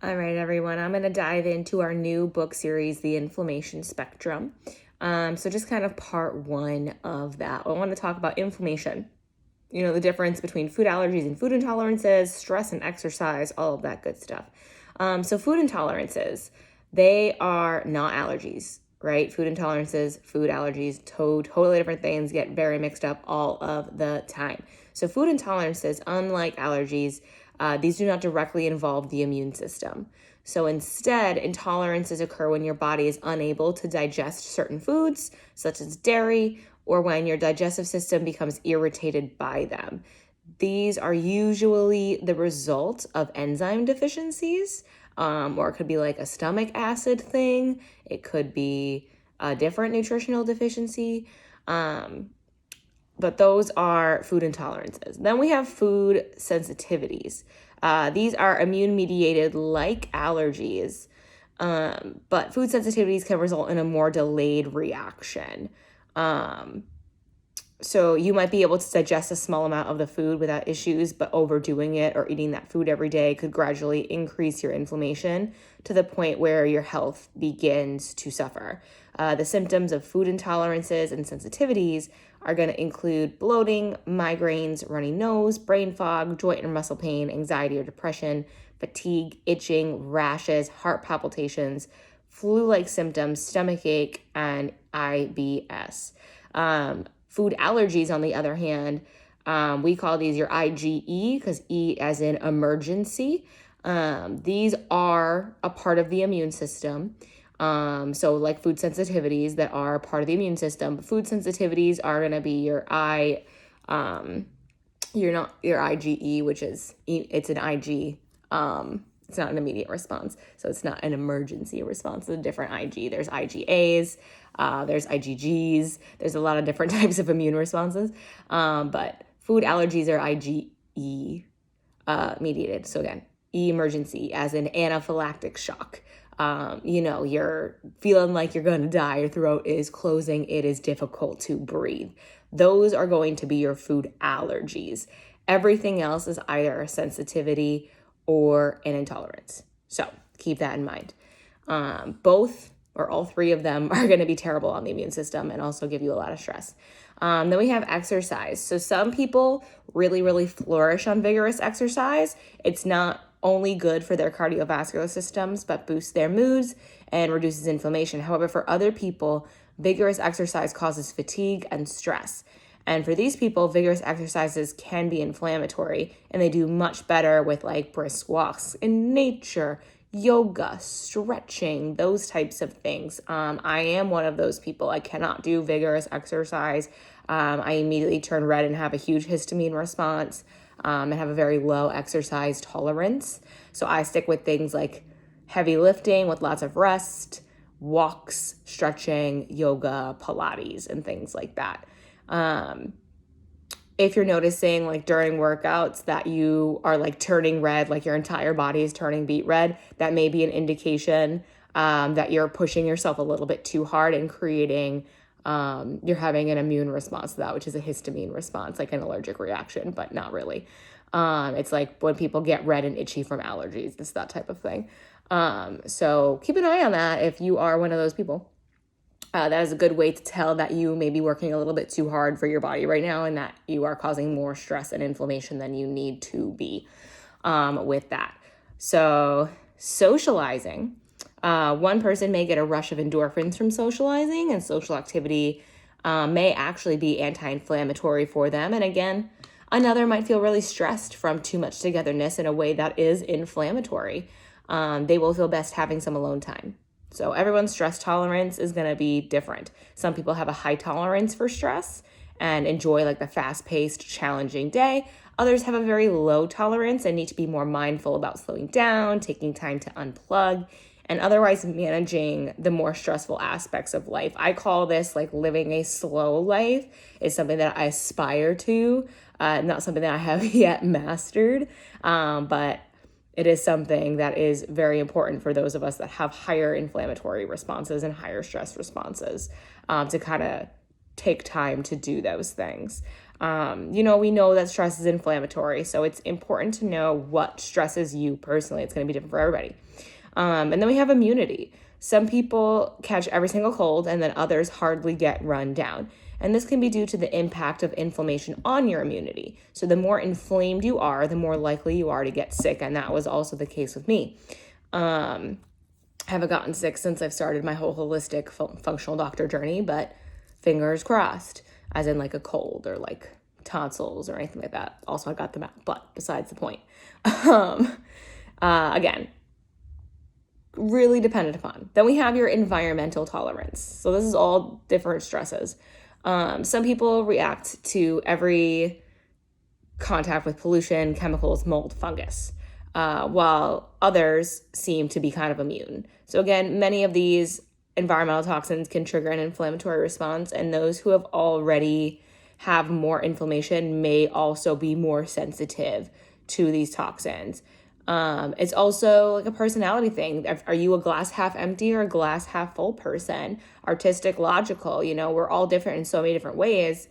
All right, everyone, I'm going to dive into our new book series, The Inflammation Spectrum. So just kind of part one of that. I want to talk about inflammation, the difference between food allergies and food intolerances, stress and exercise, all of that good stuff. So food intolerances, they are not allergies, right? Food intolerances, food allergies, totally different things, get very mixed up all of the time. So food intolerances, unlike allergies, these do not directly involve the immune system. So instead, intolerances occur when your body is unable to digest certain foods, such as dairy, or when your digestive system becomes irritated by them. These are usually the result of enzyme deficiencies, or it could be like a stomach acid thing. It could be a different nutritional deficiency. But those are food intolerances. Then we have food sensitivities. These are immune-mediated like allergies, but food sensitivities can result in a more delayed reaction. So you might be able to digest a small amount of the food without issues, but overdoing it or eating that food every day could gradually increase your inflammation to the point where your health begins to suffer. The symptoms of food intolerances and sensitivities are going to include bloating, migraines, runny nose, brain fog, joint and muscle pain, anxiety or depression, fatigue, itching, rashes, heart palpitations, flu-like symptoms, stomach ache, and IBS. Food allergies, on the other hand, we call these your IgE, because E as in emergency. These are a part of the immune system. So like food sensitivities that are part of the immune system. But food sensitivities are going to be your IgE, which is, it's an IG. It's not an immediate response, so it's not an emergency response. It's a different Ig. There's IgAs, there's IgGs. There's a lot of different types of immune responses, but food allergies are IgE mediated. So again, E emergency as in anaphylactic shock. You're feeling like you're going to die, your throat is closing, it is difficult to breathe. Those are going to be your food allergies. Everything else is either a sensitivity or an intolerance. So keep that in mind. Both or all three of them are going to be terrible on the immune system and also give you a lot of stress. Then we have exercise. So some people really, really flourish on vigorous exercise. It's not only good for their cardiovascular systems, but boosts their moods and reduces inflammation. However, for other people, vigorous exercise causes fatigue and stress. And for these people, vigorous exercises can be inflammatory, and they do much better with like brisk walks in nature, yoga, stretching, those types of things. I am one of those people. I cannot do vigorous exercise. I immediately turn red and have a huge histamine response, and have a very low exercise tolerance. So I stick with things like heavy lifting with lots of rest, walks, stretching, yoga, Pilates, and things like that. If you're noticing like during workouts that you are like turning red, like your entire body is turning beet red, that may be an indication that you're pushing yourself a little bit too hard and creating, you're having an immune response to that, which is a histamine response, like an allergic reaction, but not really. It's like when people get red and itchy from allergies, it's that type of thing. So keep an eye on that if you are one of those people. That is a good way to tell that you may be working a little bit too hard for your body right now and that you are causing more stress and inflammation than you need to be with that. So socializing, one person may get a rush of endorphins from socializing, and social activity may actually be anti-inflammatory for them. And again, another might feel really stressed from too much togetherness in a way that is inflammatory. They will feel best having some alone time. So everyone's stress tolerance is going to be different. Some people have a high tolerance for stress and enjoy like the fast-paced, challenging day. Others have a very low tolerance and need to be more mindful about slowing down, taking time to unplug, and otherwise managing the more stressful aspects of life. I call this like living a slow life. It's something that I aspire to, not something that I have yet mastered, but it is something that is very important for those of us that have higher inflammatory responses and higher stress responses, to kind of take time to do those things. We know that stress is inflammatory, so it's important to know what stresses you personally. It's going to be different for everybody. And then we have immunity. Some people catch every single cold, and then others hardly get run down. And this can be due to the impact of inflammation on your immunity. So the more inflamed you are, the more likely you are to get sick. And that was also the case with me. I haven't gotten sick since I've started my whole holistic functional doctor journey, but fingers crossed, as in like a cold or like tonsils or anything like that. Also, I got them out, but besides the point. Again, really dependent upon. Then we have your environmental tolerance. So this is all different stresses. Some people react to every contact with pollution, chemicals, mold, fungus, while others seem to be kind of immune. So again, many of these environmental toxins can trigger an inflammatory response, and those who have already have more inflammation may also be more sensitive to these toxins. It's also like a personality thing. Are you a glass half empty or a glass half full person? Artistic, logical, we're all different in so many different ways.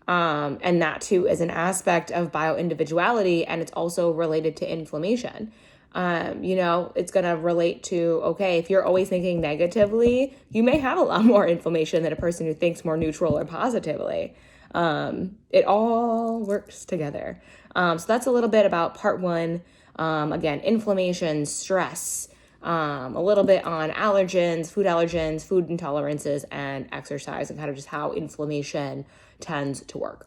And that too is an aspect of bioindividuality, and it's also related to inflammation. It's going to relate to, okay, if you're always thinking negatively, you may have a lot more inflammation than a person who thinks more neutral or positively. It all works together. So that's a little bit about part one. Again, inflammation, stress, a little bit on allergens, food intolerances, and exercise, and kind of just how inflammation tends to work.